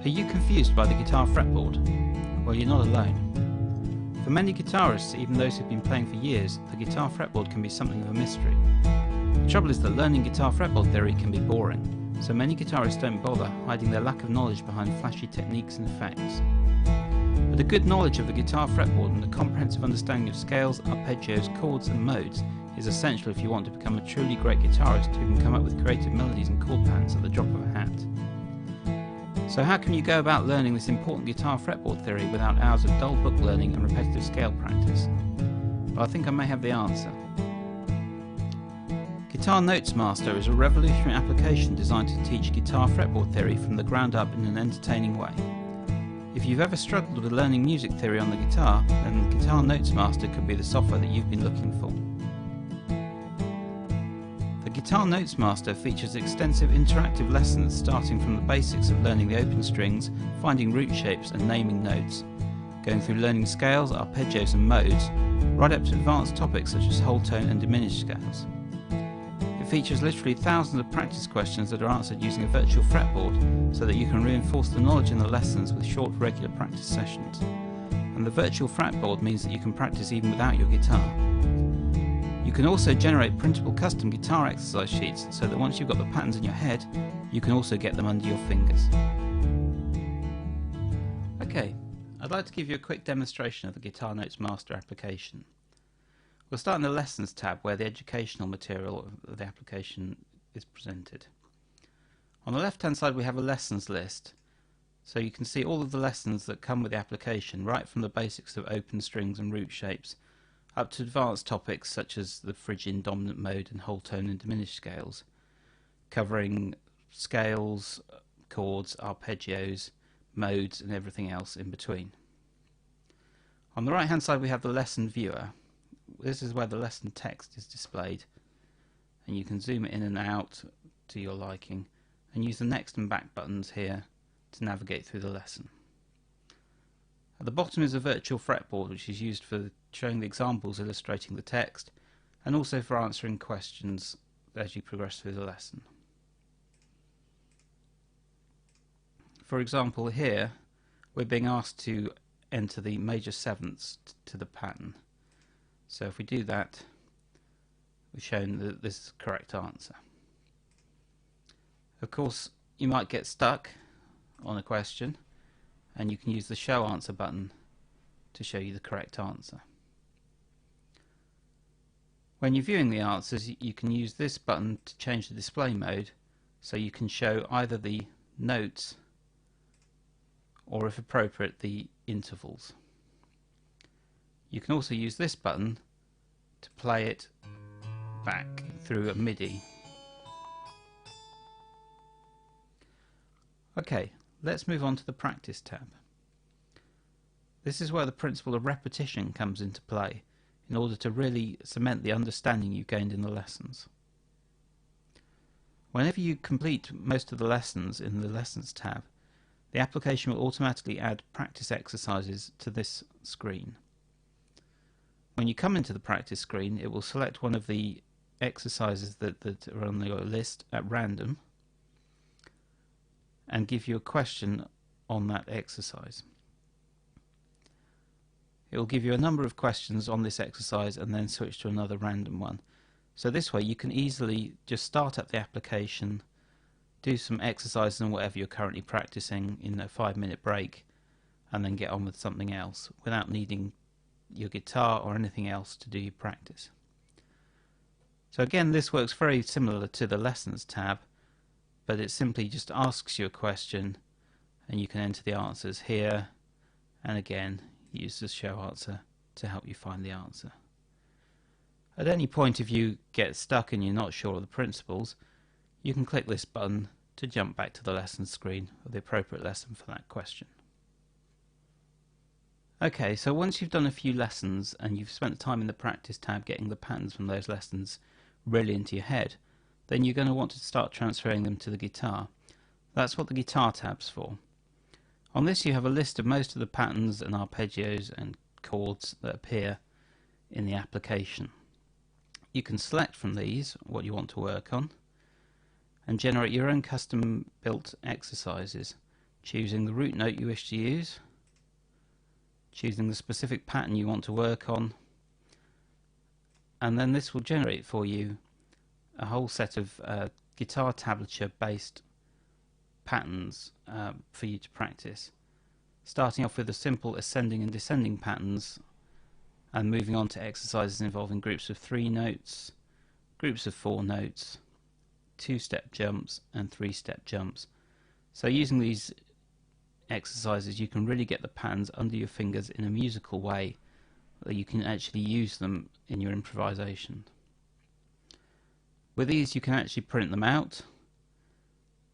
Are you confused by the guitar fretboard? Well, you're not alone. For many guitarists, even those who've been playing for years, the guitar fretboard can be something of a mystery. The trouble is that learning guitar fretboard theory can be boring, so many guitarists don't bother hiding their lack of knowledge behind flashy techniques and effects. But a good knowledge of the guitar fretboard and a comprehensive understanding of scales, arpeggios, chords and modes is essential if you want to become a truly great guitarist who can come up with creative melodies and chord patterns at the drop of a hat. So how can you go about learning this important guitar fretboard theory without hours of dull book learning and repetitive scale practice? Well, I think I may have the answer. Guitar Notes Master is a revolutionary application designed to teach guitar fretboard theory from the ground up in an entertaining way. If you've ever struggled with learning music theory on the guitar, then Guitar Notes Master could be the software that you've been looking for. The Guitar Notes Master features extensive interactive lessons starting from the basics of learning the open strings, finding root shapes and naming notes, going through learning scales, arpeggios and modes, right up to advanced topics such as whole tone and diminished scales. It features literally thousands of practice questions that are answered using a virtual fretboard so that you can reinforce the knowledge in the lessons with short regular practice sessions. And the virtual fretboard means that you can practice even without your guitar. You can also generate printable custom guitar exercise sheets so that once you've got the patterns in your head, you can also get them under your fingers. Okay, I'd like to give you a quick demonstration of the Guitar Notes Master application. We'll start in the Lessons tab where the educational material of the application is presented. On the left hand side we have a lessons list, so you can see all of the lessons that come with the application, right from the basics of open strings and root shapes up to advanced topics such as the Phrygian dominant mode and whole tone and diminished scales, covering scales, chords, arpeggios, modes and everything else in between. On the right hand side we have the lesson viewer. This is where the lesson text is displayed, and you can zoom it in and out to your liking and use the next and back buttons here to navigate through the lesson. At the bottom is a virtual fretboard which is used for showing the examples illustrating the text and also for answering questions as you progress through the lesson. For example, here we're being asked to enter the major sevenths to the pattern. So if we do that, we're shown that this is the correct answer. Of course, you might get stuck on a question, and you can use the Show Answer button to show you the correct answer. When you're viewing the answers, you can use this button to change the display mode, so you can show either the notes or, if appropriate, the intervals. You can also use this button to play it back through a MIDI. Okay, let's move on to the Practice tab. This is where the principle of repetition comes into play in order to really cement the understanding you've gained in the lessons. Whenever you complete most of the lessons in the Lessons tab, the application will automatically add practice exercises to this screen. When you come into the practice screen, it will select one of the exercises that are on your list at random and give you a question on that exercise. It will give you a number of questions on this exercise and then switch to another random one. So this way you can easily just start up the application, do some exercises on whatever you're currently practicing in a 5-minute break, and then get on with something else without needing your guitar or anything else to do your practice. So again, this works very similar to the Lessons tab, but it simply just asks you a question and you can enter the answers here, and again use the Show Answer to help you find the answer. At any point, if you get stuck and you're not sure of the principles, you can click this button to jump back to the lesson screen of the appropriate lesson for that question. Okay, so once you've done a few lessons and you've spent time in the Practice tab getting the patterns from those lessons really into your head, then you're going to want to start transferring them to the guitar. That's what the Guitar tab's for. On this you have a list of most of the patterns and arpeggios and chords that appear in the application. You can select from these what you want to work on and generate your own custom built exercises choosing the root note you wish to use, choosing the specific pattern you want to work on, and then this will generate for you a whole set of guitar tablature based patterns for you to practice, starting off with the simple ascending and descending patterns and moving on to exercises involving groups of 3 notes, groups of 4 notes, 2-step jumps and 3-step jumps. So using these exercises you can really get the patterns under your fingers in a musical way that you can actually use them in your improvisation. With these you can actually print them out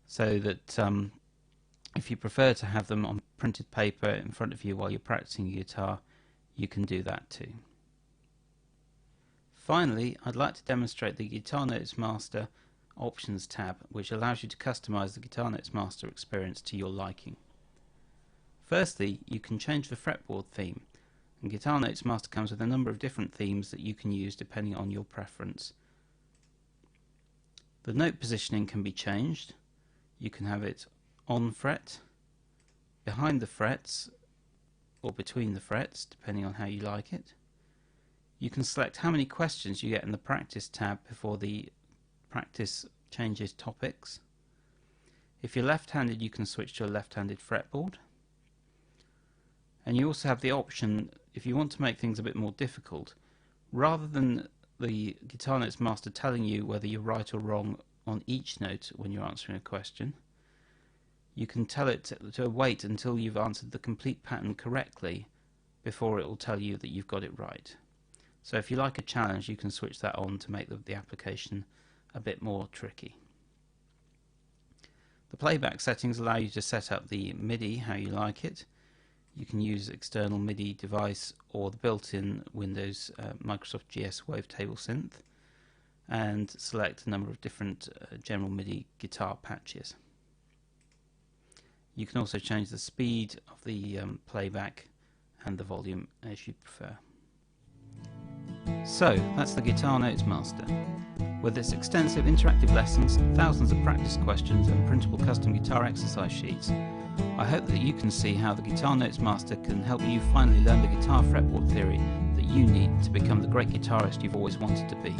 so that if you prefer to have them on printed paper in front of you while you're practicing your guitar, you can do that too. Finally, I'd like to demonstrate the Guitar Notes Master Options tab, which allows you to customize the Guitar Notes Master experience to your liking. Firstly, you can change the fretboard theme, and Guitar Notes Master comes with a number of different themes that you can use depending on your preference. The note positioning can be changed. You can have it on fret, behind the frets, or between the frets, depending on how you like it. You can select how many questions you get in the Practice tab before the practice changes topics. If you're left-handed, you can switch to a left-handed fretboard. And you also have the option, if you want to make things a bit more difficult, rather than the Guitar Notes Master telling you whether you're right or wrong on each note when you're answering a question, you can tell it to wait until you've answered the complete pattern correctly before it will tell you that you've got it right. So if you like a challenge, you can switch that on to make the application a bit more tricky. The playback settings allow you to set up the MIDI how you like it. You can use external MIDI device or the built-in Windows Microsoft GS Wavetable synth, and select a number of different general MIDI guitar patches. You can also change the speed of the playback and the volume as you prefer. So that's the Guitar Notes Master. With its extensive interactive lessons, thousands of practice questions and printable custom guitar exercise sheets, I hope that you can see how the Guitar Notes Master can help you finally learn the guitar fretboard theory that you need to become the great guitarist you've always wanted to be.